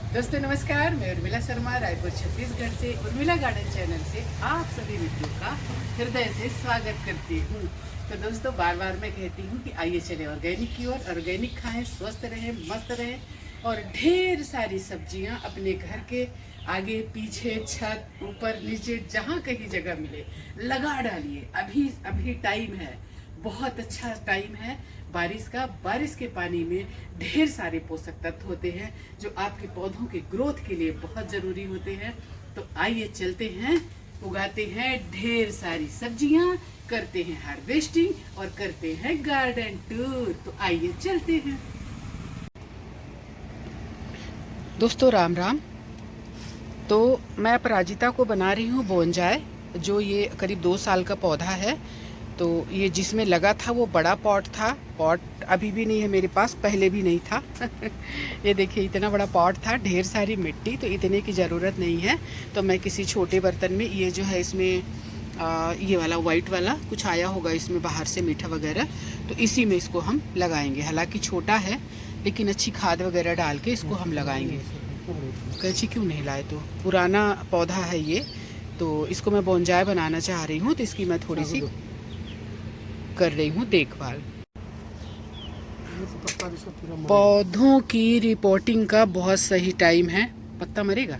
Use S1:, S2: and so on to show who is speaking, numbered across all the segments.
S1: दोस्तों नमस्कार, मैं उर्मिला शर्मा रायपुर छत्तीसगढ़ से उर्मिला गार्डन चैनल से आप सभी मित्रों का हृदय से स्वागत करती हूँ। तो दोस्तों बार बार मैं कहती हूँ कि आइए चले ऑर्गेनिक की ओर। ऑर्गेनिक खाएं, स्वस्थ रहें, मस्त रहें और ढेर सारी सब्जियाँ अपने घर के आगे पीछे छत ऊपर नीचे जहाँ कहीं जगह मिले लगा डालिए। अभी अभी टाइम है, बहुत अच्छा टाइम है बारिश का। बारिश के पानी में ढेर सारे पोषक तत्व होते हैं जो आपके पौधों के ग्रोथ के लिए बहुत ज़रूरी होते हैं। तो आइए चलते हैं, उगाते हैं ढेर सारी सब्जियां, करते हैं हार्वेस्टिंग और करते हैं गार्डन टूर। तो आइए चलते हैं दोस्तों। राम राम। तो मैं अपराजिता को बना रही हूँ बोनजाय, जो ये करीब 2 साल का पौधा है। तो ये जिसमें लगा था वो बड़ा पॉट था। पॉट अभी भी नहीं है मेरे पास, पहले भी नहीं था। ये देखिए इतना बड़ा पॉट था, ढेर सारी मिट्टी, तो इतने की ज़रूरत नहीं है। तो मैं किसी छोटे बर्तन में, ये जो है इसमें ये वाला वाइट वाला कुछ आया होगा इसमें बाहर से मीठा वगैरह, तो इसी में इसको हम लगाएंगे। हालांकि छोटा है लेकिन अच्छी खाद वगैरह डाल के इसको हम लगाएंगे। कैंची क्यों नहीं लाए? तो पुराना पौधा है ये, तो इसको मैं बोनजाय बनाना चाह रही हूँ, तो इसकी मैं थोड़ी सी कर रही हूँ देखभाल। पौधों की रिपोर्टिंग का बहुत सही टाइम है। पत्ता मरेगा।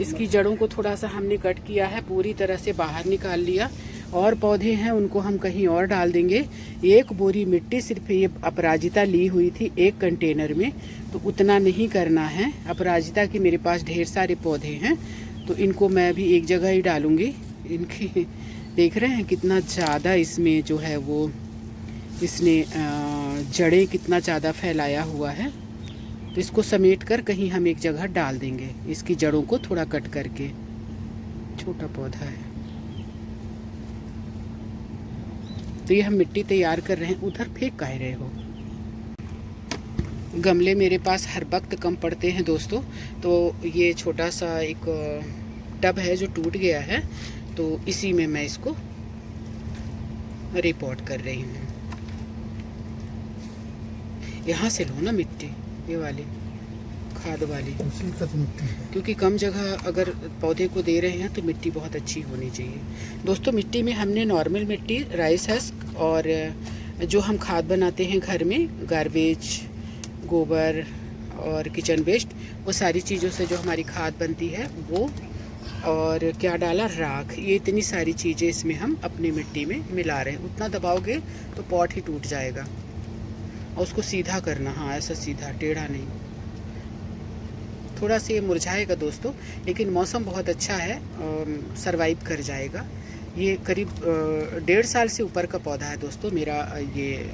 S1: इसकी जड़ों को थोड़ा सा हमने कट किया है, पूरी तरह से बाहर निकाल लिया। और पौधे हैं उनको हम कहीं और डाल देंगे। 1 बोरी मिट्टी सिर्फ ये अपराजिता ली हुई थी 1 कंटेनर में, तो उतना नहीं करना है। अपराजिता के मेरे पास ढेर सारे पौधे हैं, तो इनको मैं भी एक जगह ही डालूंगी। इनकी देख रहे हैं कितना ज़्यादा इसमें जो है वो इसने जड़ें कितना ज़्यादा फैलाया हुआ है। तो इसको समेट कर कहीं हम एक जगह डाल देंगे, इसकी जड़ों को थोड़ा कट करके। छोटा पौधा है। तो ये हम मिट्टी तैयार कर रहे हैं। उधर फेंक काहे रहे हो? गमले मेरे पास हर वक्त कम पड़ते हैं दोस्तों, तो ये छोटा सा एक टब है जो टूट गया है, तो इसी में मैं इसको रिपोर्ट कर रही हूँ। यहाँ से लो ना मिट्टी, ये वाली खाद वाली, क्योंकि कम जगह अगर पौधे को दे रहे हैं तो मिट्टी बहुत अच्छी होनी चाहिए। दोस्तों मिट्टी में हमने नॉर्मल मिट्टी, राइस हस्क और जो हम खाद बनाते हैं घर में, गार्बेज, गोबर और किचन वेस्ट, वो सारी चीज़ों से जो हमारी खाद बनती है वो, और क्या डाला, राख, ये इतनी सारी चीज़ें इसमें हम अपनी मिट्टी में मिला रहे हैं। उतना दबाओगे तो पॉट ही टूट जाएगा। और उसको सीधा करना, हाँ ऐसा सीधा, टेढ़ा नहीं। थोड़ा सा ये मुरझाएगा दोस्तों, लेकिन मौसम बहुत अच्छा है, सरवाइव कर जाएगा। ये करीब 1.5 साल से ऊपर का पौधा है दोस्तों मेरा, ये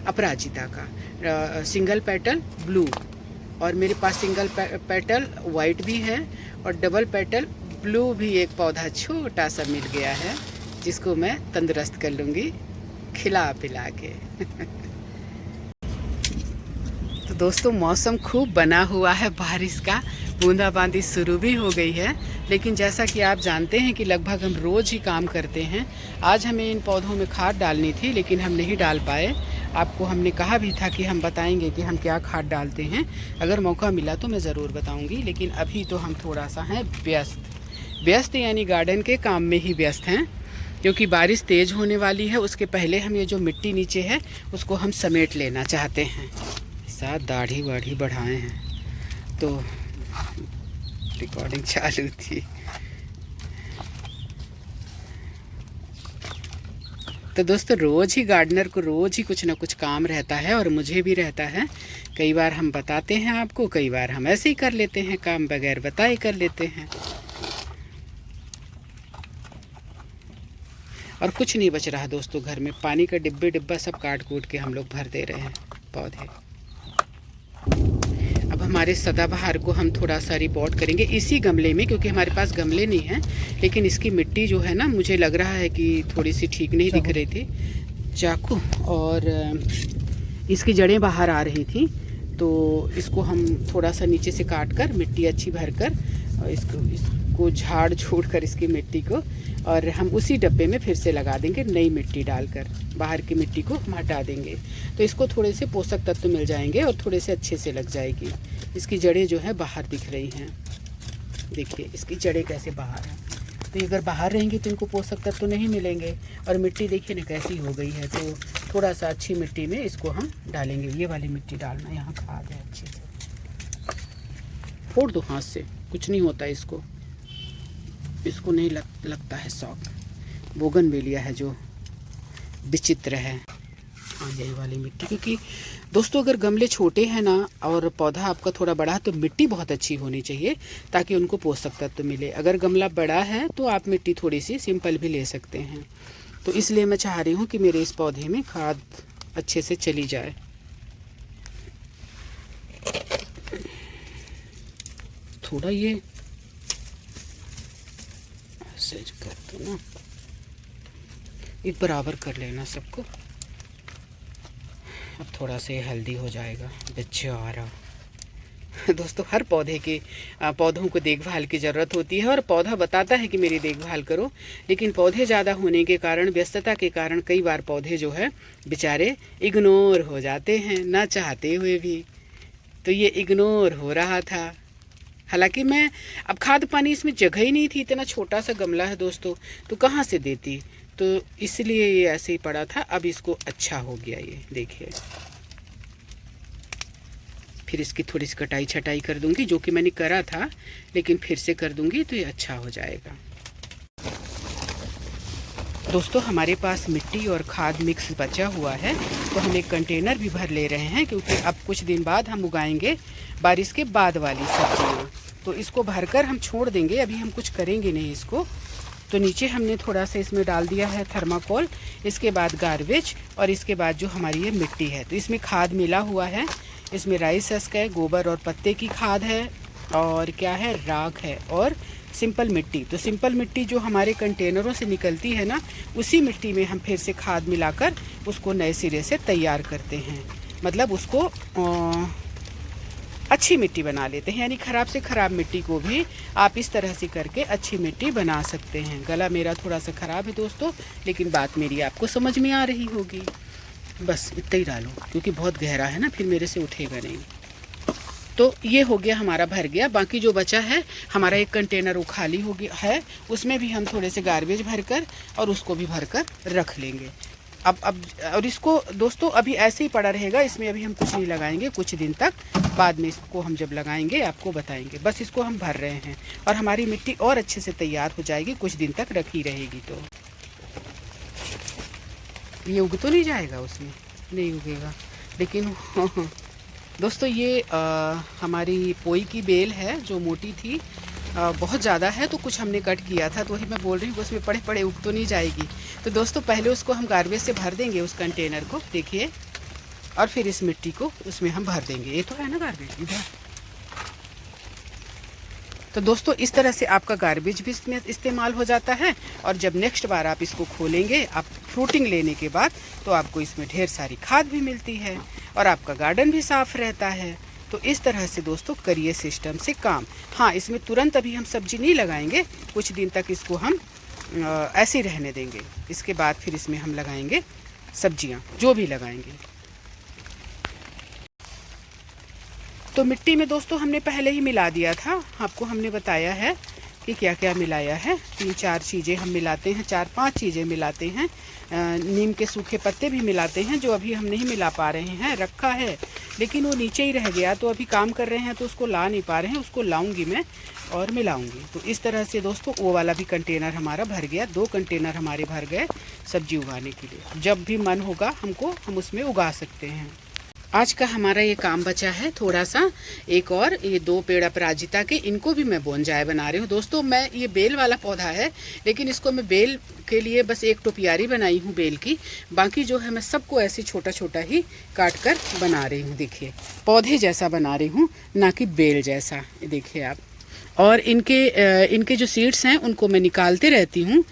S1: अपराजिता का। सिंगल पेटल ब्लू, और मेरे पास सिंगल पेटल वाइट भी है और डबल पेटल ब्लू भी एक पौधा छोटा सा मिल गया है, जिसको मैं तंदुरुस्त कर लूँगी खिला पिला के। तो दोस्तों मौसम खूब बना हुआ है बारिश का, बूंदाबांदी शुरू भी हो गई है। लेकिन जैसा कि आप जानते हैं कि लगभग हम रोज़ ही काम करते हैं। आज हमें इन पौधों में खाद डालनी थी लेकिन हम नहीं डाल पाए। आपको हमने कहा भी था कि हम बताएंगे कि हम क्या खाद डालते हैं, अगर मौका मिला तो मैं ज़रूर बताऊंगी। लेकिन अभी तो हम थोड़ा सा हैं व्यस्त यानी गार्डन के काम में ही व्यस्त हैं, क्योंकि बारिश तेज़ होने वाली है। उसके पहले हम ये जो मिट्टी नीचे है उसको हम समेट लेना चाहते हैं। साथ दाढ़ी वाढ़ी बढ़ाए हैं तो रिकॉर्डिंग चालू थी। तो दोस्तों रोज़ ही गार्डनर को रोज़ ही कुछ ना कुछ काम रहता है, और मुझे भी रहता है। कई बार हम बताते हैं आपको, कई बार हम ऐसे ही कर लेते हैं, काम बगैर बताए कर लेते हैं। और कुछ नहीं बच रहा दोस्तों घर में, पानी का डिब्बा सब काट कूट के हम लोग भर दे रहे हैं पौधे। अब हमारे सदाबहार को हम थोड़ा सा रिपोर्ट करेंगे इसी गमले में, क्योंकि हमारे पास गमले नहीं हैं। लेकिन इसकी मिट्टी जो है ना, मुझे लग रहा है कि थोड़ी सी ठीक नहीं दिख रही थी चाकू, और इसकी जड़ें बाहर आ रही थी। तो इसको हम थोड़ा सा नीचे से काट कर मिट्टी अच्छी भर कर और इसको इसको झाड़ झूड़ कर इसकी मिट्टी को, और हम उसी डब्बे में फिर से लगा देंगे नई मिट्टी डालकर, बाहर की मिट्टी को हम हटा देंगे। तो इसको थोड़े से पोषक तत्व मिल जाएंगे और थोड़े से अच्छे से लग जाएगी। इसकी जड़ें जो है बाहर दिख रही हैं, देखिए इसकी जड़ें कैसे बाहर हैं। तो अगर बाहर रहेंगी तो इनको पोषक तत्व तो नहीं मिलेंगे। और मिट्टी देखिए ना कैसी हो गई है। तो थोड़ा सा अच्छी मिट्टी में इसको हम डालेंगे, ये वाली मिट्टी डालना, यहाँ खाद है अच्छे से। फोड़ दो हाथ से, कुछ नहीं होता इसको, इसको नहीं लगता है शौक। बोगनवेलिया है जो विचित्र है। हाँ, यही वाली मिट्टी, क्योंकि दोस्तों अगर गमले छोटे हैं ना और पौधा आपका थोड़ा बड़ा है तो मिट्टी बहुत अच्छी होनी चाहिए ताकि उनको पोषक तत्व मिले। अगर गमला बड़ा है तो आप मिट्टी थोड़ी सी सिंपल भी ले सकते हैं। तो इसलिए मैं चाह रही हूँ कि मेरे इस पौधे में खाद अच्छे से चली जाए। थोड़ा ये सज कर दो ना, ये बराबर कर लेना सबको। अब थोड़ा से हेल्दी हो जाएगा बेचारा। दोस्तों हर पौधों को देखभाल की ज़रूरत होती है और पौधा बताता है कि मेरी देखभाल करो, लेकिन पौधे ज़्यादा होने के कारण, व्यस्तता के कारण कई बार पौधे जो है बेचारे इग्नोर हो जाते हैं ना चाहते हुए भी। तो ये इग्नोर हो रहा था। हालांकि मैं अब खाद पानी इसमें जगह ही नहीं थी, इतना छोटा सा गमला है दोस्तों, तो कहाँ से देती, तो इसलिए ये ऐसे ही पड़ा था। अब इसको अच्छा हो गया, ये देखिए। फिर इसकी थोड़ी सी कटाई छटाई कर दूंगी, जो कि मैंने करा था, लेकिन फिर से कर दूंगी तो ये अच्छा हो जाएगा। दोस्तों हमारे पास मिट्टी और खाद मिक्स बचा हुआ है, तो हम एक कंटेनर भी भर ले रहे हैं, क्योंकि अब कुछ दिन बाद हम उगाएंगे बारिश के बाद वाली सब्जियाँ। तो इसको भरकर हम छोड़ देंगे, अभी हम कुछ करेंगे नहीं इसको। तो नीचे हमने थोड़ा सा इसमें डाल दिया है थर्माकोल, इसके बाद गार्बेज, और इसके बाद जो हमारी ये मिट्टी है, तो इसमें खाद मिला हुआ है। इसमें राइस हस्क है, गोबर और पत्ते की खाद है, और क्या है, राख है, और सिंपल मिट्टी। तो सिंपल मिट्टी जो हमारे कंटेनरों से निकलती है ना, उसी मिट्टी में हम फिर से खाद मिलाकर उसको नए सिरे से तैयार करते हैं। मतलब उसको अच्छी मिट्टी बना लेते हैं, यानी ख़राब से ख़राब मिट्टी को भी आप इस तरह से करके अच्छी मिट्टी बना सकते हैं। गला मेरा थोड़ा सा ख़राब है दोस्तों, लेकिन बात मेरी आपको समझ में आ रही होगी। बस इतना ही डालो, क्योंकि बहुत गहरा है ना, फिर मेरे से उठेगा नहीं। तो ये हो गया हमारा, भर गया। बाकी जो बचा है हमारा एक कंटेनर वो खाली हो गया है, उसमें भी हम थोड़े से गार्बेज भरकर और उसको भी भरकर रख लेंगे। अब और इसको दोस्तों अभी ऐसे ही पड़ा रहेगा, इसमें अभी हम कुछ नहीं लगाएंगे कुछ दिन तक। बाद में इसको हम जब लगाएंगे आपको बताएंगे। बस इसको हम भर रहे हैं और हमारी मिट्टी और अच्छे से तैयार हो जाएगी, कुछ दिन तक रखी रहेगी। तो ये उग तो नहीं जाएगा, उसमें नहीं उगेगा, लेकिन दोस्तों ये हमारी पोई की बेल है जो मोटी थी, बहुत ज़्यादा है, तो कुछ हमने कट किया था, तो वही मैं बोल रही हूँ उसमें पड़े पड़े उग तो नहीं जाएगी। तो दोस्तों पहले उसको हम गार्बेज से भर देंगे, उस कंटेनर को देखिए, और फिर इस मिट्टी को उसमें हम भर देंगे। ये तो है ना गार्बेज इधर। तो दोस्तों इस तरह से आपका गार्बेज भी इसमें इस्तेमाल हो जाता है, और जब नेक्स्ट बार आप इसको खोलेंगे, आप फ्रूटिंग लेने के बाद, तो आपको इसमें ढेर सारी खाद भी मिलती है और आपका गार्डन भी साफ़ रहता है। तो इस तरह से दोस्तों करिए सिस्टम से काम। हाँ, इसमें तुरंत अभी हम सब्जी नहीं लगाएंगे, कुछ दिन तक इसको हम ऐसे ही रहने देंगे। इसके बाद फिर इसमें हम लगाएंगे सब्जियां, जो भी लगाएंगे। तो मिट्टी में दोस्तों हमने पहले ही मिला दिया था, आपको हमने बताया है कि क्या क्या मिलाया है। 3-4 चीज़ें हम मिलाते हैं, 4-5 चीज़ें मिलाते हैं। नीम के सूखे पत्ते भी मिलाते हैं, जो अभी हम नहीं मिला पा रहे हैं, रखा है लेकिन वो नीचे ही रह गया, तो अभी काम कर रहे हैं तो उसको ला नहीं पा रहे हैं, उसको लाऊंगी मैं और मिलाऊंगी। तो इस तरह से दोस्तों वो वाला भी कंटेनर हमारा भर गया, 2 कंटेनर हमारे भर गए सब्जी उगाने के लिए। जब भी मन होगा हमको, हम उसमें उगा सकते हैं। आज का हमारा ये काम बचा है थोड़ा सा, एक और ये 2 पेड़ अपराजिता के, इनको भी मैं बोनजाय बना रही हूँ दोस्तों। मैं ये बेल वाला पौधा है, लेकिन इसको मैं बेल के लिए बस एक टोपियारी बनाई हूँ बेल की, बाकी जो है मैं सबको ऐसे छोटा छोटा ही काट कर बना रही हूँ। देखिए पौधे जैसा बना रही हूँ, ना कि बेल जैसा, देखिए आप। और इनके जो सीड्स हैं उनको मैं निकालते रहती हूँ,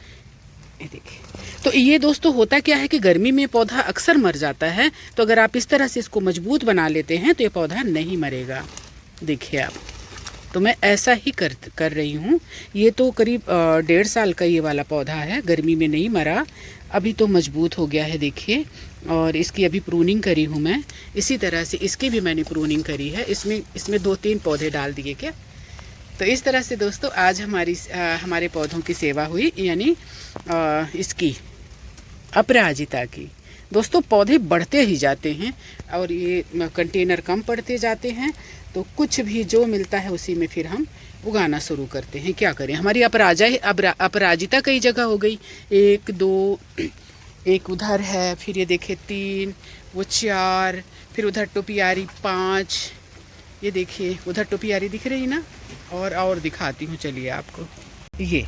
S1: ये देखिए। तो ये दोस्तों होता क्या है कि गर्मी में पौधा अक्सर मर जाता है, तो अगर आप इस तरह से इसको मजबूत बना लेते हैं तो ये पौधा नहीं मरेगा। देखिए आप, तो मैं ऐसा ही कर रही हूँ। ये तो करीब 1.5 साल का ये वाला पौधा है, गर्मी में नहीं मरा, अभी तो मजबूत हो गया है देखिए। और इसकी अभी प्रूनिंग करी हूँ मैं। इसी तरह से इसकी भी मैंने प्रूनिंग करी है। इसमें 2-3 पौधे डाल दिए क्या। तो इस तरह से दोस्तों आज हमारे पौधों की सेवा हुई, यानी इसकी अपराजिता की। दोस्तों पौधे बढ़ते ही जाते हैं और ये कंटेनर कम पड़ते जाते हैं, तो कुछ भी जो मिलता है उसी में फिर हम उगाना शुरू करते हैं। क्या करें, हमारी अपराजिता कई जगह हो गई। 1 2 एक उधर है, फिर ये देखिए 3, वो 4, फिर उधर टोपियारी 5, ये देखिए उधर टोपियारी दिख रही ना। और दिखाती हूँ, चलिए आपको। ये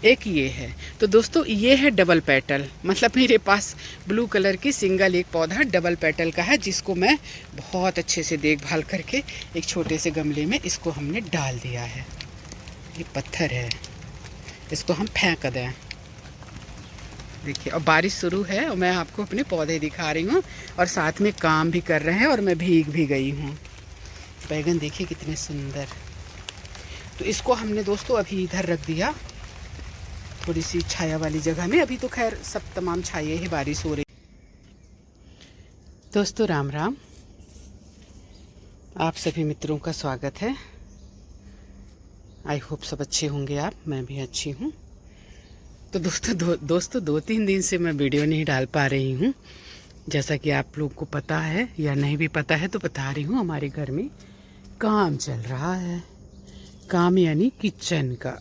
S1: एक ये है। तो दोस्तों ये है डबल पेटल, मतलब मेरे पास ब्लू कलर की सिंगल एक पौधा डबल पेटल का है, जिसको मैं बहुत अच्छे से देखभाल करके एक छोटे से गमले में इसको हमने डाल दिया है। ये पत्थर है, इसको हम फेंक दें। देखिए, और बारिश शुरू है और मैं आपको अपने पौधे दिखा रही हूँ और साथ में काम भी कर रहे हैं और मैं भीग भी गई हूँ। बैगन देखिए कितने सुंदर। तो इसको हमने दोस्तों अभी इधर रख दिया, थोड़ी सी छाया वाली जगह में। अभी तो खैर सब तमाम छाये ही, बारिश हो रही। दोस्तों राम राम, आप सभी मित्रों का स्वागत है। आई होप सब अच्छे होंगे आप, मैं भी अच्छी हूँ। तो दोस्तों 2-3 दिन से मैं वीडियो नहीं डाल पा रही हूँ। जैसा कि आप लोग को पता है या नहीं भी पता है तो बता रही हूँ, हमारे घर में काम चल रहा है। काम यानी किचन का।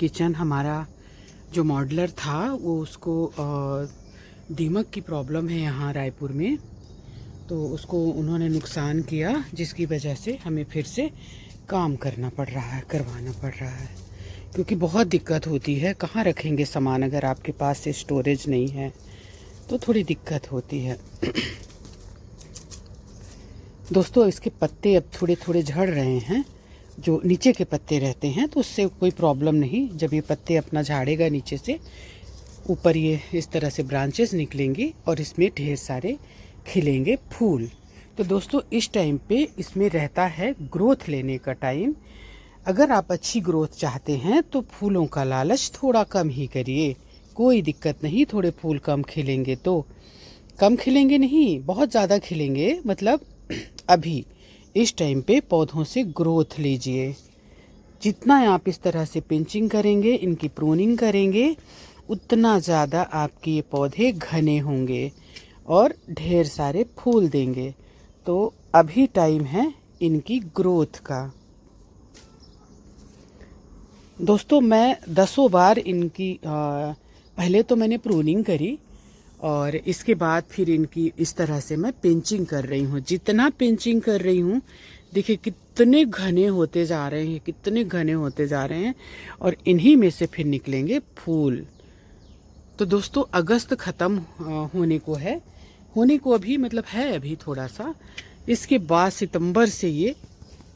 S1: किचन हमारा जो मॉडलर था वो, उसको दीमक की प्रॉब्लम है यहाँ रायपुर में, तो उसको उन्होंने नुकसान किया, जिसकी वजह से हमें फिर से काम करवाना पड़ रहा है, क्योंकि बहुत दिक्कत होती है। कहाँ रखेंगे सामान अगर आपके पास से स्टोरेज नहीं है, तो थोड़ी दिक्कत होती है। दोस्तों इसके पत्ते अब थोड़े थोड़े झड़ रहे हैं, जो नीचे के पत्ते रहते हैं, तो उससे कोई प्रॉब्लम नहीं। जब ये पत्ते अपना झाड़ेगा नीचे से, ऊपर ये इस तरह से ब्रांचेस निकलेंगी और इसमें ढेर सारे खिलेंगे फूल। तो दोस्तों इस टाइम पे इसमें रहता है ग्रोथ लेने का टाइम। अगर आप अच्छी ग्रोथ चाहते हैं तो फूलों का लालच थोड़ा कम ही करिए, कोई दिक्कत नहीं। थोड़े फूल कम खिलेंगे तो कम खिलेंगे नहीं, बहुत ज़्यादा खिलेंगे। मतलब अभी इस टाइम पे पौधों से ग्रोथ लीजिए। जितना आप इस तरह से पिंचिंग करेंगे, इनकी प्रूनिंग करेंगे, उतना ज़्यादा आपके ये पौधे घने होंगे और ढेर सारे फूल देंगे। तो अभी टाइम है इनकी ग्रोथ का। दोस्तों मैं 10 बार इनकी पहले तो मैंने प्रूनिंग करी और इसके बाद फिर इनकी इस तरह से मैं पिंचिंग कर रही हूँ। जितना पिंचिंग कर रही हूँ, देखिए कितने घने होते जा रहे हैं, कितने घने होते जा रहे हैं, और इन्हीं में से फिर निकलेंगे फूल। तो दोस्तों अगस्त ख़त्म होने को अभी मतलब है अभी थोड़ा सा। इसके बाद सितंबर से ये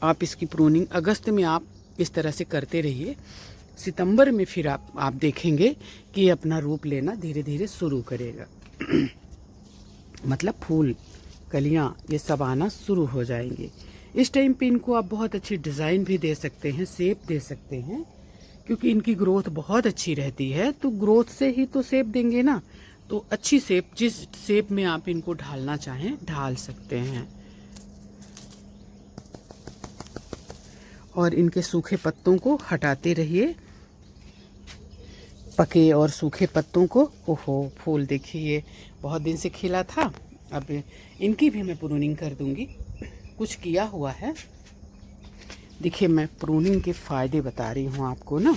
S1: आप इसकी प्रूनिंग अगस्त में आप इस तरह से करते रहिए। सितंबर में फिर आप देखेंगे कि ये अपना रूप लेना धीरे धीरे शुरू करेगा। मतलब फूल, कलियां, ये सब आना शुरू हो जाएंगे। इस टाइम पे इनको आप बहुत अच्छी डिज़ाइन भी दे सकते हैं, शेप दे सकते हैं, क्योंकि इनकी ग्रोथ बहुत अच्छी रहती है। तो ग्रोथ से ही तो शेप देंगे ना, तो अच्छी शेप, जिस शेप में आप इनको ढालना चाहें ढाल सकते हैं। और इनके सूखे पत्तों को हटाते रहिए, पके और सूखे पत्तों को। ओहो, फूल देखिए बहुत दिन से खिला था, अब इनकी भी मैं प्रूनिंग कर दूंगी। कुछ किया हुआ है। देखिए मैं प्रूनिंग के फ़ायदे बता रही हूँ आपको ना,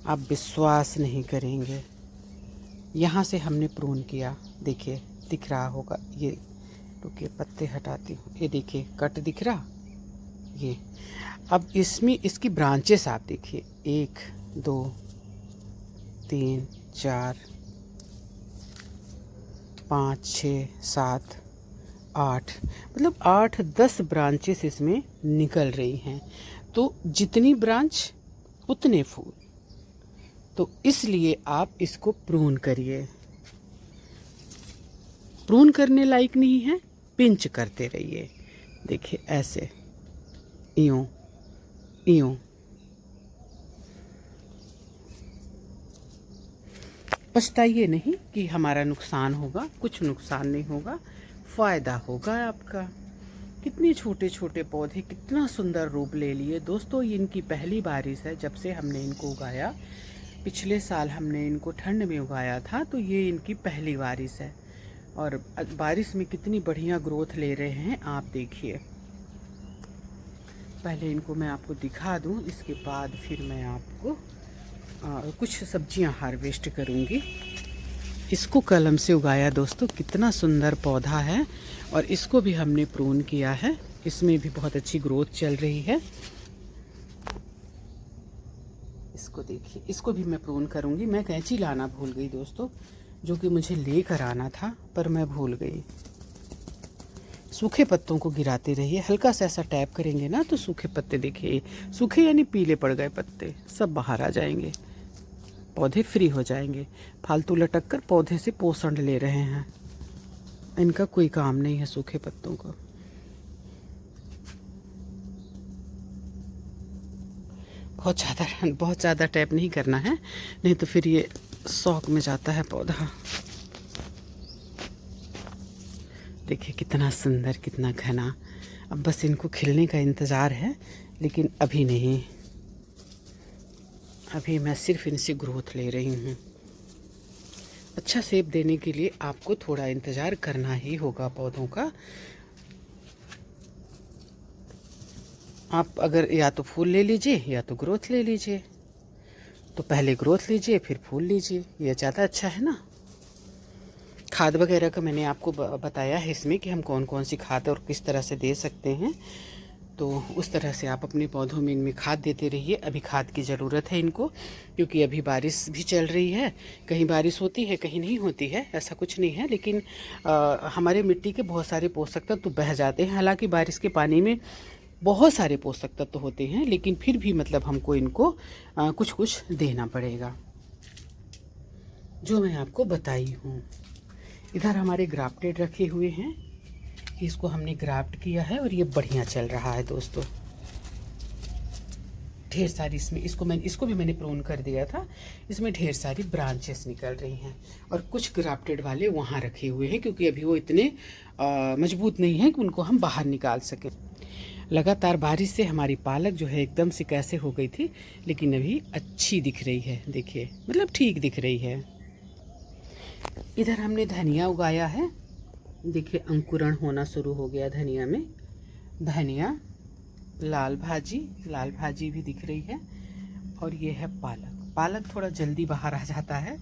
S1: आप विश्वास नहीं करेंगे। यहाँ से हमने प्रून किया, देखिए दिख रहा होगा, ये रुकिए पत्ते हटाती हूँ, ये देखिए कट दिख रहा ये। अब इसमें इसकी ब्रांचेस आप देखिए, 1 2 3 4 5 6 7 8, मतलब 8-10 ब्रांचेस इसमें निकल रही हैं। तो जितनी ब्रांच उतने फूल। तो इसलिए आप इसको प्रून करिए। प्रून करने लायक नहीं है, पिंच करते रहिए। देखिए ऐसे यूँ यूं। पछताइए नहीं कि हमारा नुकसान होगा, कुछ नुकसान नहीं होगा, फ़ायदा होगा आपका। कितने छोटे छोटे पौधे कितना सुंदर रूप ले लिए दोस्तों। ये इनकी पहली बारिश है जब से हमने इनको उगाया। पिछले साल हमने इनको ठंड में उगाया था, तो ये इनकी पहली बारिश है और बारिश में कितनी बढ़िया ग्रोथ ले रहे हैं आप देखिए। पहले इनको मैं आपको दिखा दूं, इसके बाद फिर मैं आपको कुछ सब्जियां हार्वेस्ट करूंगी। इसको कलम से उगाया दोस्तों, कितना सुंदर पौधा है और इसको भी हमने प्रून किया है। इसमें भी बहुत अच्छी ग्रोथ चल रही है। इसको देखिए, इसको भी मैं प्रून करूंगी। मैं कैंची लाना भूल गई दोस्तों, जो कि मुझे लेकर आना था पर मैं भूल गई। सूखे पत्तों को गिराते रहिए, हल्का सा ऐसा टैप करेंगे ना तो सूखे पत्ते देखिए, सूखे यानी पीले पड़ गए पत्ते सब बाहर आ जाएंगे, पौधे फ्री हो जाएंगे। फालतू लटक कर पौधे से पोषण ले रहे हैं, इनका कोई काम नहीं है सूखे पत्तों को। बहुत ज़्यादा टैप नहीं करना है, नहीं तो फिर ये शौक में जाता है पौधा। देखिए कितना सुंदर, कितना घना। अब बस इनको खिलने का इंतज़ार है, लेकिन अभी नहीं, अभी मैं सिर्फ इनसे ग्रोथ ले रही हूँ। अच्छा सेब देने के लिए आपको थोड़ा इंतज़ार करना ही होगा पौधों का। आप अगर या तो फूल ले लीजिए या तो ग्रोथ ले लीजिए, तो पहले ग्रोथ लीजिए फिर फूल लीजिए, ये ज़्यादा अच्छा है ना। खाद वगैरह का मैंने आपको बताया है इसमें कि हम कौन कौन सी खाद और किस तरह से दे सकते हैं, तो उस तरह से आप अपने पौधों में इनमें खाद देते रहिए। अभी खाद की ज़रूरत है इनको, क्योंकि अभी बारिश भी चल रही है। कहीं बारिश होती है कहीं नहीं होती है, ऐसा कुछ नहीं है, लेकिन हमारे मिट्टी के बहुत सारे पोषक तत्व तो बह जाते हैं। हालांकि बारिश के पानी में बहुत सारे पोषक तत्व तो होते हैं, लेकिन फिर भी मतलब हमको इनको कुछ कुछ देना पड़ेगा, जो मैं आपको बताई हूँ। इधर हमारे ग्राफ्टेड रखे हुए हैं, इसको हमने ग्राफ्ट किया है और ये बढ़िया चल रहा है दोस्तों। ढेर सारी इसको भी मैंने प्रून कर दिया था। इसमें ढेर सारी ब्रांचेस निकल रही हैं और कुछ ग्राफ्टेड वाले वहाँ रखे हुए हैं, क्योंकि अभी वो इतने मजबूत नहीं हैं कि उनको हम बाहर निकाल सकें। लगातार बारिश से हमारी पालक जो है एकदम से कैसे हो गई थी, लेकिन अभी अच्छी दिख रही है। देखिए मतलब ठीक दिख रही है। इधर हमने धनिया उगाया है, देखिए अंकुरण होना शुरू हो गया धनिया में। धनिया, लाल भाजी भी दिख रही है, और ये है पालक थोड़ा जल्दी बाहर आ जाता है।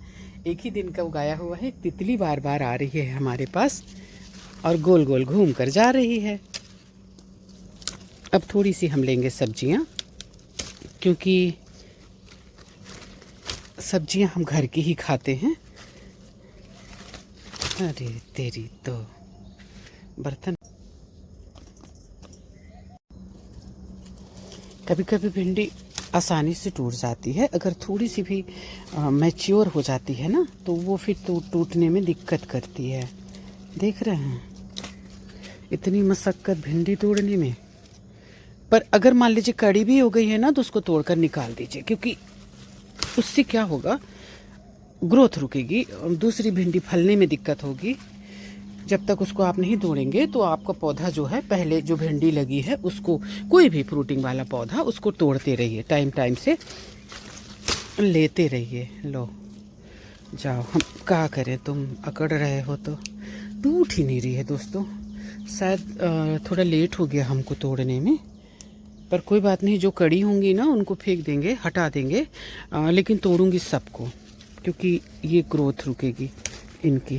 S1: एक ही दिन का उगाया हुआ है। तितली बार बार आ रही है हमारे पास और गोल गोल घूम कर जा रही है। अब थोड़ी सी हम लेंगे सब्जियां, क्योंकि सब्जियां हम घर की ही खाते हैं। अरे तेरी तो बर्तन। कभी कभी भिंडी आसानी से टूट जाती है, अगर थोड़ी सी भी मैच्योर हो जाती है ना, तो वो फिर टूटने में दिक्कत करती है। देख रहे हैं इतनी मशक्कत भिंडी तोड़ने में। पर अगर मान लीजिए कड़ी भी हो गई है ना, तो उसको तोड़कर निकाल दीजिए, क्योंकि उससे क्या होगा, ग्रोथ रुकेगी, दूसरी भिंडी फलने में दिक्कत होगी। जब तक उसको आप नहीं तोड़ेंगे तो आपका पौधा जो है, पहले जो भिंडी लगी है उसको, कोई भी फ्रूटिंग वाला पौधा, उसको तोड़ते रहिए, टाइम टाइम से लेते रहिए। लो जाओ, हम क्या करें, तुम अकड़ रहे हो तो टूट ही नहीं रही है दोस्तों। शायद थोड़ा लेट हो गया हमको तोड़ने में, पर कोई बात नहीं, जो कड़ी होंगी ना उनको फेंक देंगे, हटा देंगे, लेकिन तोड़ूंगी सबको, क्योंकि ये ग्रोथ रुकेगी, इनकी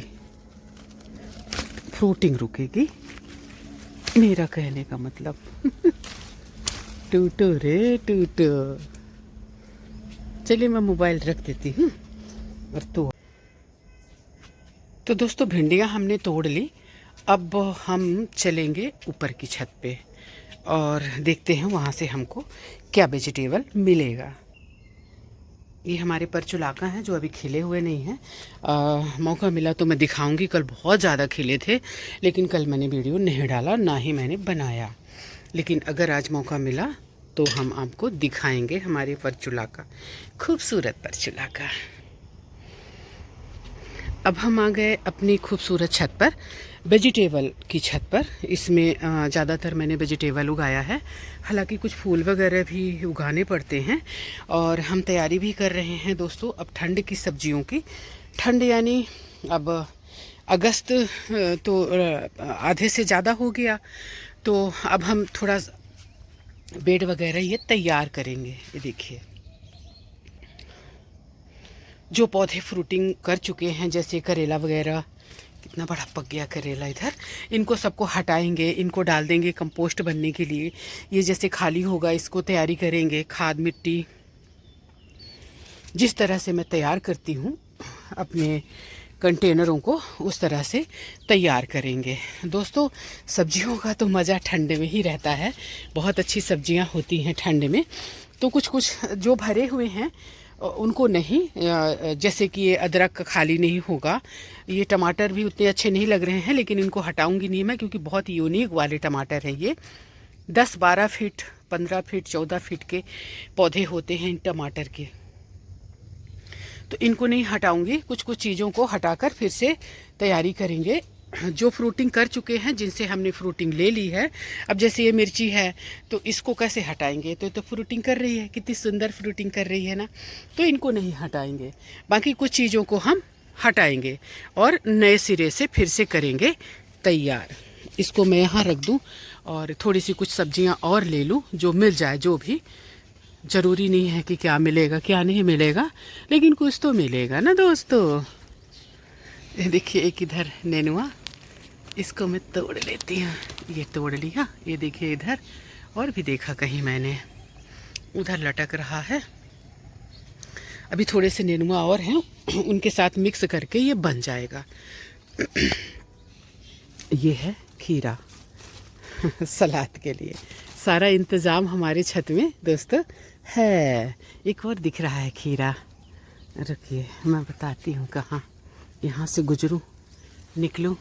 S1: फ्रूटिंग रुकेगी, मेरा कहने का मतलब। टूटो रे टूटो। चलिए मैं मोबाइल रख देती हूँ और तो दोस्तों भिंडियाँ हमने तोड़ ली। अब हम चलेंगे ऊपर की छत पे और देखते हैं वहाँ से हमको क्या वेजिटेबल मिलेगा। ये हमारे परचुलाका हैं जो अभी खिले हुए नहीं हैं। मौका मिला तो मैं दिखाऊंगी। कल बहुत ज़्यादा खिले थे, लेकिन कल मैंने वीडियो नहीं डाला, ना ही मैंने बनाया। लेकिन अगर आज मौका मिला तो हम आपको दिखाएंगे हमारे परचूला का, खूबसूरत परचूला का। अब हम आ गए अपनी खूबसूरत छत पर, वेजिटेबल की छत पर। इसमें ज़्यादातर मैंने वेजिटेबल उगाया है, हालांकि कुछ फूल वगैरह भी उगाने पड़ते हैं। और हम तैयारी भी कर रहे हैं दोस्तों अब ठंड की सब्जियों की। ठंड यानी अब अगस्त तो आधे से ज़्यादा हो गया, तो अब हम थोड़ा बेड वगैरह ये तैयार करेंगे। ये देखिए जो पौधे फ्रूटिंग कर चुके हैं, जैसे करेला वगैरह, कितना बड़ा पक गया करेला इधर, इनको सबको हटाएंगे, इनको डाल देंगे कंपोस्ट बनने के लिए। ये जैसे खाली होगा इसको तैयारी करेंगे, खाद मिट्टी जिस तरह से मैं तैयार करती हूँ अपने कंटेनरों को, उस तरह से तैयार करेंगे। दोस्तों सब्जियों का तो मज़ा ठंड में ही रहता है, बहुत अच्छी सब्जियां होती हैं ठंड में। तो कुछ कुछ जो भरे हुए हैं उनको नहीं, जैसे कि ये अदरक खाली नहीं होगा, ये टमाटर भी उतने अच्छे नहीं लग रहे हैं, लेकिन इनको हटाऊंगी नहीं मैं, क्योंकि बहुत यूनिक वाले टमाटर हैं ये। 10-12 फीट 15 फीट 14 फीट के पौधे होते हैं इन टमाटर के, तो इनको नहीं हटाऊंगी। कुछ कुछ चीज़ों को हटाकर फिर से तैयारी करेंगे। जो फ्रूटिंग कर चुके हैं, जिनसे हमने फ्रूटिंग ले ली है, अब जैसे ये मिर्ची है तो इसको कैसे हटाएंगे, तो फ्रूटिंग कर रही है, कितनी सुंदर फ्रूटिंग कर रही है ना, तो इनको नहीं हटाएंगे। बाकी कुछ चीज़ों को हम हटाएंगे और नए सिरे से फिर से करेंगे तैयार। इसको मैं यहाँ रख दूँ और थोड़ी सी कुछ सब्जियाँ और ले लूँ, जो मिल जाए। जो भी ज़रूरी नहीं है कि क्या मिलेगा क्या नहीं मिलेगा, लेकिन कुछ तो मिलेगा ना दोस्तों। ये देखिए एक इधर नेनुआ, इसको मैं तोड़ लेती हूँ। ये तोड़ लिया, ये देखिए इधर और भी देखा कहीं मैंने, उधर लटक रहा है। अभी थोड़े से नेनुआ और हैं, उनके साथ मिक्स करके ये बन जाएगा। ये है खीरा सलाद के लिए। सारा इंतज़ाम हमारे छत में दोस्तों है। एक और दिख रहा है खीरा, रुकिए मैं बताती हूँ कहाँ, यहाँ से गुजरूँ निकलूँ।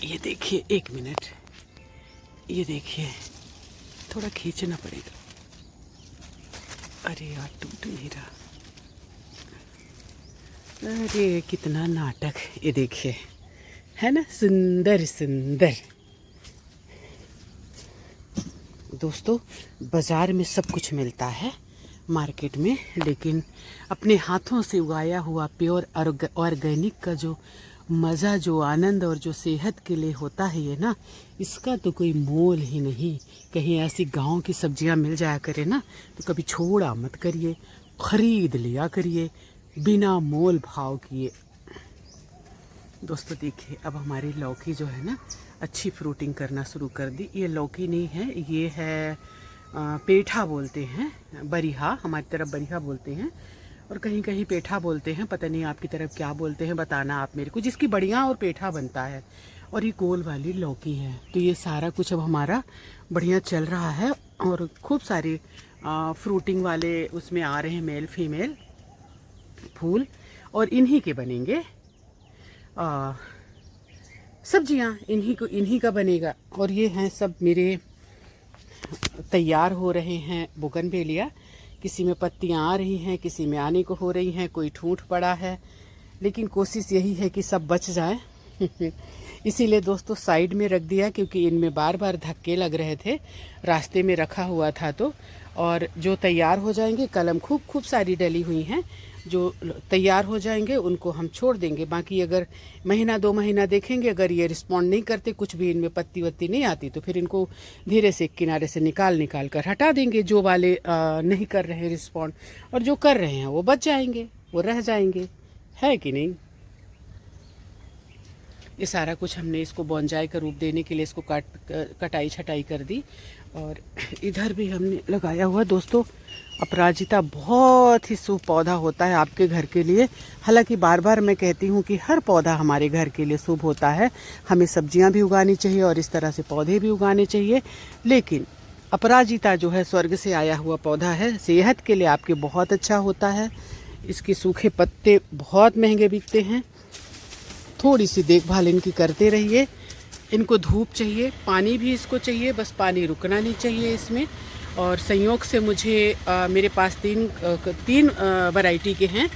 S1: ये देखिए 1 मिनट, ये देखिए थोड़ा खींचना पड़ेगा। अरे यार टूट नहीं रहा, अरे कितना नाटक। ये देखिए है ना, सुंदर सुंदर। दोस्तों बाज़ार में सब कुछ मिलता है मार्केट में, लेकिन अपने हाथों से उगाया हुआ प्योर ऑर्गेनिक का जो मज़ा, जो आनंद और जो सेहत के लिए होता है ये ना, इसका तो कोई मोल ही नहीं। कहीं ऐसी गांव की सब्जियां मिल जाया करे ना, तो कभी छोड़ा मत करिए, ख़रीद लिया करिए बिना मोल भाव किए। दोस्तों देखिए अब हमारी लौकी जो है ना अच्छी फ्रूटिंग करना शुरू कर दी। ये लौकी नहीं है, ये है पेठा बोलते हैं, बरिहा, हमारी तरफ बरिहा बोलते हैं और कहीं कहीं पेठा बोलते हैं। पता नहीं आपकी तरफ क्या बोलते हैं, बताना आप मेरे को, जिसकी बढ़िया और पेठा बनता है। और ये गोल वाली लौकी है। तो ये सारा कुछ अब हमारा बढ़िया चल रहा है और खूब सारे फ्रूटिंग वाले उसमें आ रहे हैं, मेल फीमेल फूल, और इन्हीं के बनेंगे सब्जियां, इन्हीं का बनेगा। और ये हैं सब मेरे तैयार हो रहे हैं बोगनवेलिया। किसी में पत्तियां आ रही हैं, किसी में आने को हो रही हैं, कोई ठूंठ पड़ा है, लेकिन कोशिश यही है कि सब बच जाए। इसीलिए दोस्तों साइड में रख दिया, क्योंकि इनमें बार बार धक्के लग रहे थे, रास्ते में रखा हुआ था तो। और जो तैयार हो जाएंगे, कलम खूब सारी डली हुई हैं, जो तैयार हो जाएंगे उनको हम छोड़ देंगे। बाकी अगर महीना 2 महीना देखेंगे, अगर ये रिस्पॉन्ड नहीं करते, कुछ भी इनमें पत्ती वत्ती नहीं आती, तो फिर इनको धीरे से किनारे से निकाल कर हटा देंगे। जो वाले नहीं कर रहे रिस्पॉन्ड, और जो कर रहे हैं वो बच जाएंगे, वो रह जाएंगे, है कि नहीं। ये सारा कुछ हमने इसको बोंजाई का रूप देने के लिए इसको कटाई छटाई कर दी। और इधर भी हमने लगाया हुआ दोस्तों अपराजिता, बहुत ही शुभ पौधा होता है आपके घर के लिए। हालांकि बार बार मैं कहती हूँ कि हर पौधा हमारे घर के लिए शुभ होता है, हमें सब्जियाँ भी उगानी चाहिए और इस तरह से पौधे भी उगाने चाहिए। लेकिन अपराजिता जो है स्वर्ग से आया हुआ पौधा है, सेहत के लिए आपके बहुत अच्छा होता है। इसके सूखे पत्ते बहुत महंगे बिकते हैं। थोड़ी सी देखभाल इनकी करते रहिए। इनको धूप चाहिए, पानी भी इसको चाहिए, बस पानी रुकना नहीं चाहिए इसमें। और संयोग से मुझे मेरे पास तीन वैरायटी के हैं,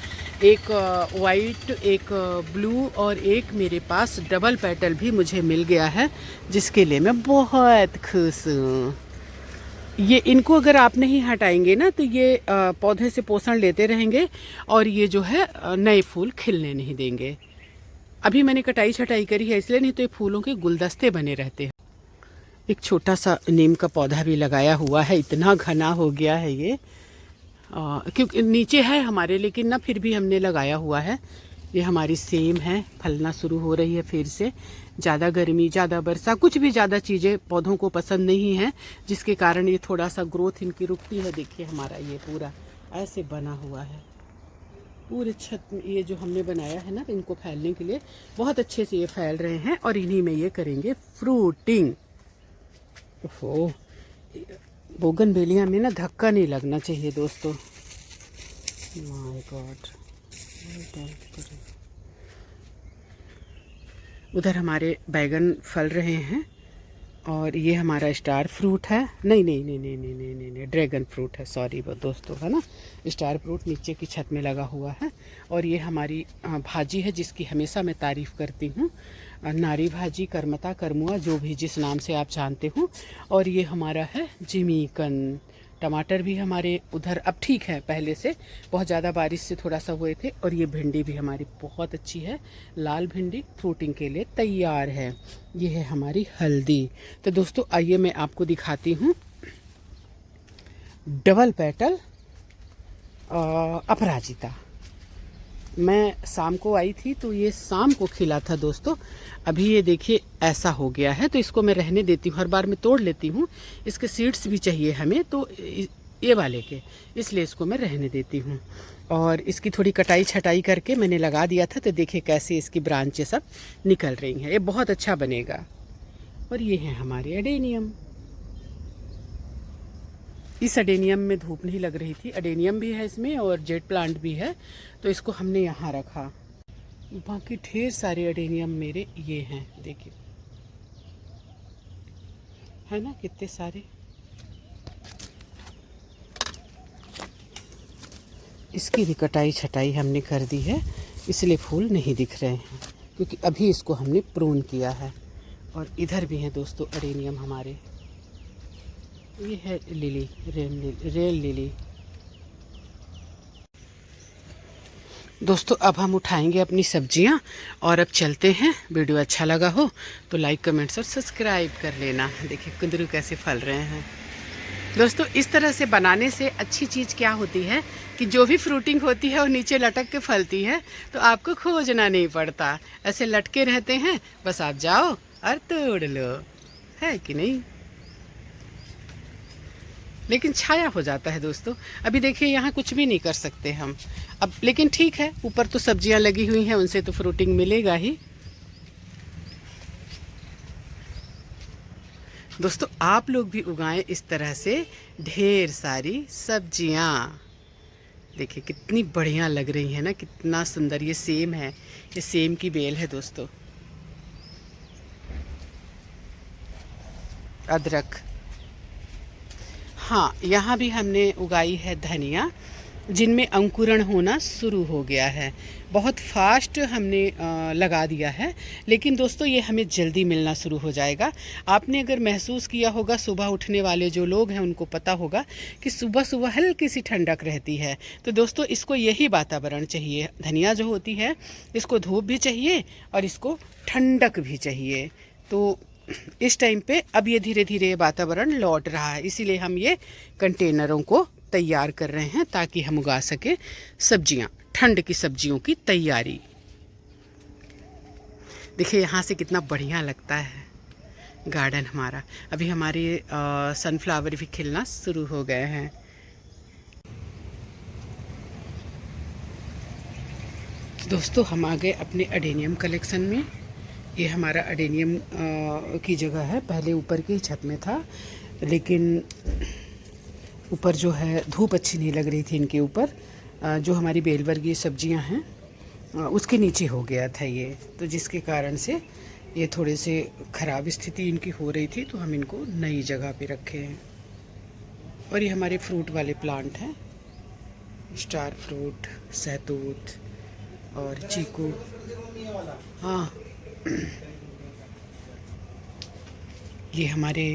S1: एक वाइट, एक ब्लू और एक मेरे पास डबल पेटल भी मुझे मिल गया है, जिसके लिए मैं बहुत खुश हूँ। ये इनको अगर आप नहीं हटाएंगे ना तो ये पौधे से पोषण लेते रहेंगे और ये जो है नए फूल खिलने नहीं देंगे। अभी मैंने कटाई छटाई करी है इसलिए, नहीं तो ये फूलों के गुलदस्ते बने रहते हैं। एक छोटा सा नीम का पौधा भी लगाया हुआ है, इतना घना हो गया है ये, क्योंकि नीचे है हमारे, लेकिन ना फिर भी हमने लगाया हुआ है। ये हमारी सेम है, फलना शुरू हो रही है फिर से। ज़्यादा गर्मी, ज़्यादा वर्षा, कुछ भी ज़्यादा चीज़ें पौधों को पसंद नहीं है, जिसके कारण ये थोड़ा सा ग्रोथ इनकी रुकती है। देखिए हमारा ये पूरा ऐसे बना हुआ है, पूरे छत में ये जो हमने बनाया है ना इनको फैलने के लिए, बहुत अच्छे से ये फैल रहे हैं और इन्हीं में ये करेंगे फ्रूटिंग। ओहो, बोगनवेलिया में ना धक्का नहीं लगना चाहिए दोस्तों। My God. उधर हमारे बैगन फल रहे हैं और ये हमारा स्टार फ्रूट है, नहीं, ड्रैगन फ्रूट है, सॉरी वो दोस्तों, है ना। स्टार फ्रूट नीचे की छत में लगा हुआ है। और ये हमारी भाजी है जिसकी हमेशा मैं तारीफ़ करती हूँ, नारी भाजी, करमता, करमुआ, जो भी जिस नाम से आप जानते हो। और ये हमारा है जिमीकन। टमाटर भी हमारे उधर अब ठीक है, पहले से बहुत ज़्यादा बारिश से थोड़ा सा हुए थे। और ये भिंडी भी हमारी बहुत अच्छी है, लाल भिंडी फ्रूटिंग के लिए तैयार है। ये है हमारी हल्दी। तो दोस्तों आइए मैं आपको दिखाती हूँ डबल पेटल अपराजिता। मैं शाम को आई थी तो ये शाम को खिला था दोस्तों। अभी ये देखिए ऐसा हो गया है, तो इसको मैं रहने देती हूँ। हर बार मैं तोड़ लेती हूँ, इसके सीड्स भी चाहिए हमें, तो ये वाले के, इसलिए इसको मैं रहने देती हूँ। और इसकी थोड़ी कटाई छटाई करके मैंने लगा दिया था, तो देखिए कैसे इसकी ब्रांचें सब निकल रही हैं। ये बहुत अच्छा बनेगा। और ये है हमारे एडेनियम। इस एडेनियम में धूप नहीं लग रही थी, एडेनियम भी है इसमें और जेट प्लांट भी है, तो इसको हमने यहाँ रखा। बाकी ढेर सारे एडेनियम मेरे ये हैं, देखिए है ना कितने सारे। इसकी भी कटाई छटाई हमने कर दी है, इसलिए फूल नहीं दिख रहे हैं, क्योंकि अभी इसको हमने प्रून किया है। और इधर भी हैं दोस्तों एडेनियम हमारे। ये है लिली, रेल लिली। दोस्तों अब हम उठाएंगे अपनी सब्जियां और अब चलते हैं। वीडियो अच्छा लगा हो तो लाइक, कमेंट्स और सब्सक्राइब कर लेना। देखिए कुंदरू कैसे फल रहे हैं दोस्तों। इस तरह से बनाने से अच्छी चीज़ क्या होती है कि जो भी फ्रूटिंग होती है वो नीचे लटक के फलती है, तो आपको खोजना नहीं पड़ता, ऐसे लटके रहते हैं, बस आप जाओ और तोड़ लो, है कि नहीं। लेकिन छाया हो जाता है दोस्तों। अभी देखिए यहाँ कुछ भी नहीं कर सकते हम अब, लेकिन ठीक है, ऊपर तो सब्जियां लगी हुई हैं, उनसे तो फ्रूटिंग मिलेगा ही। दोस्तों आप लोग भी उगाएं इस तरह से ढेर सारी सब्जियां। देखिए कितनी बढ़िया लग रही है ना, कितना सुंदर। ये सेम है, ये सेम की बेल है दोस्तों। अदरक, हाँ यहाँ भी हमने उगाई है धनिया, जिनमें अंकुरण होना शुरू हो गया है। बहुत फास्ट हमने लगा दिया है, लेकिन दोस्तों ये हमें जल्दी मिलना शुरू हो जाएगा। आपने अगर महसूस किया होगा, सुबह उठने वाले जो लोग हैं उनको पता होगा कि सुबह सुबह हल्की सी ठंडक रहती है। तो दोस्तों इसको यही वातावरण चाहिए। धनिया जो होती है इसको धूप भी चाहिए और इसको ठंडक भी चाहिए। तो इस टाइम पे अब ये धीरे धीरे वातावरण लौट रहा है, इसीलिए हम ये कंटेनरों को तैयार कर रहे हैं ताकि हम उगा सके सब्जियां, ठंड की सब्जियों की तैयारी। देखिए यहाँ से कितना बढ़िया लगता है गार्डन हमारा। अभी हमारे सनफ्लावर भी खिलना शुरू हो गए हैं। तो दोस्तों हम आ गए अपने एडेनियम कलेक्शन में। ये हमारा एडेनियम की जगह है, पहले ऊपर की छत में था, लेकिन ऊपर जो है धूप अच्छी नहीं लग रही थी इनके ऊपर। जो हमारी बेलवर्गीय सब्जियां हैं उसके नीचे हो गया था ये, तो जिसके कारण से ये थोड़े से ख़राब स्थिति इनकी हो रही थी, तो हम इनको नई जगह पे रखे हैं। और ये हमारे फ्रूट वाले प्लांट हैं, स्टार फ्रूट, सहतूत और चीकू। हाँ, ये हमारे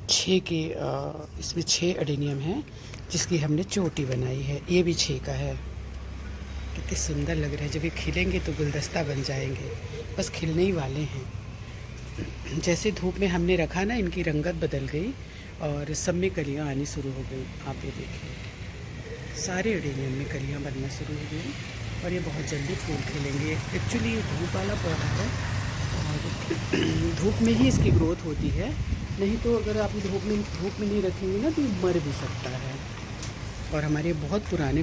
S1: 6 के इसमें 6 अडेनियम हैं जिसकी हमने चोटी बनाई है। ये भी 6 का है। कितने सुंदर लग रहे हैं। जब ये खिलेंगे तो गुलदस्ता बन जाएंगे। बस खिलने ही वाले हैं। जैसे धूप में हमने रखा ना, इनकी रंगत बदल गई और सब में कलियाँ आनी शुरू हो गई। आप ये देखिए, सारे अडेनियम में कलियाँ बनना शुरू हो गई और ये बहुत जल्दी फूल खिलेंगे। एक्चुअली ये धूप वाला पौधा है और धूप में ही इसकी ग्रोथ होती है। नहीं तो अगर आप धूप में नहीं रखेंगे ना तो ये मर भी सकता है। और हमारे बहुत पुराने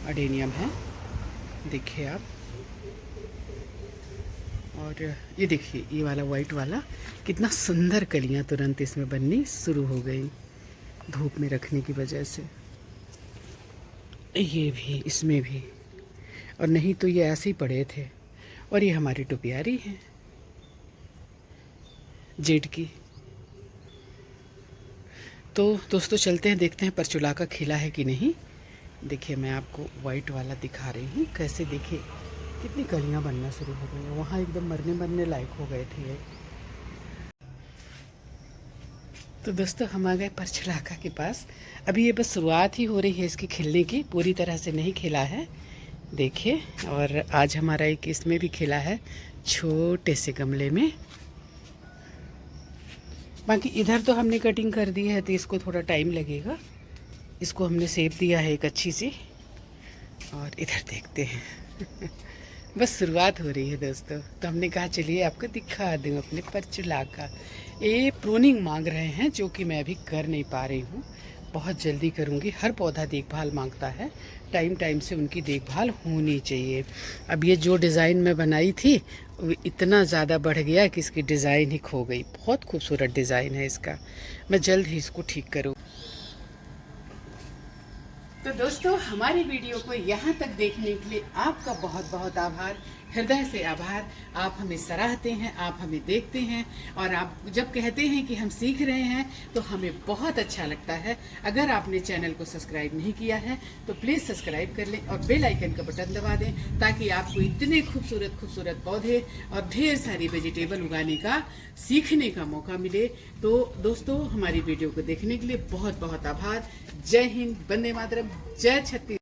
S1: अडेनियम हैं, देखिए आप। और ये देखिए, ये वाला वाइट वाला, कितना सुंदर कलियां तुरंत इसमें बननी शुरू हो गई धूप में रखने की वजह से। ये भी, इसमें भी। और नहीं तो ये ऐसे ही पड़े थे। और ये हमारी टुपियारी है जेड की। तो दोस्तों चलते हैं, देखते हैं परचुला का खिला है कि नहीं। देखिए, मैं आपको वाइट वाला दिखा रही हूँ। कैसे, देखिए कितनी कलियाँ बनना शुरू हो गई हैं। वहाँ एकदम मरने लायक हो गए थे ये। तो दोस्तों हम आ गए परचुलाका के पास। अभी ये बस शुरुआत ही हो रही है इसकी खिलने की, पूरी तरह से नहीं खिला है, देखिए। और आज हमारा एक इसमें भी खिला है, छोटे से गमले में। बाकी इधर तो हमने कटिंग कर दी है तो इसको थोड़ा टाइम लगेगा। इसको हमने शेप दिया है एक अच्छी सी। और इधर देखते हैं बस शुरुआत हो रही है दोस्तों। तो हमने कहा चलिए आपको दिखा दूँ अपने परचुलाका। ये प्रूनिंग मांग रहे हैं जो कि मैं अभी कर नहीं पा रही हूँ। बहुत जल्दी करूँगी। हर पौधा देखभाल मांगता है, टाइम से उनकी देखभाल होनी चाहिए। अब ये जो डिज़ाइन मैं बनाई थी वो इतना ज़्यादा बढ़ गया कि इसकी डिज़ाइन ही खो गई। बहुत खूबसूरत डिज़ाइन है इसका। मैं जल्द ही इसको ठीक करूँ। तो दोस्तों हमारी वीडियो को यहाँ तक देखने के लिए आपका बहुत बहुत आभार, हृदय से आभार। आप हमें सराहते हैं, आप हमें देखते हैं और आप जब कहते हैं कि हम सीख रहे हैं तो हमें बहुत अच्छा लगता है। अगर आपने चैनल को सब्सक्राइब नहीं किया है तो प्लीज़ सब्सक्राइब कर लें और बेल आइकन का बटन दबा दें ताकि आपको इतने खूबसूरत पौधे और ढेर सारी वेजिटेबल उगाने का सीखने का मौका मिले। तो दोस्तों हमारी वीडियो को देखने के लिए बहुत बहुत आभार। जय हिंद, वंदे मातरम, जय छत्तीसगढ़।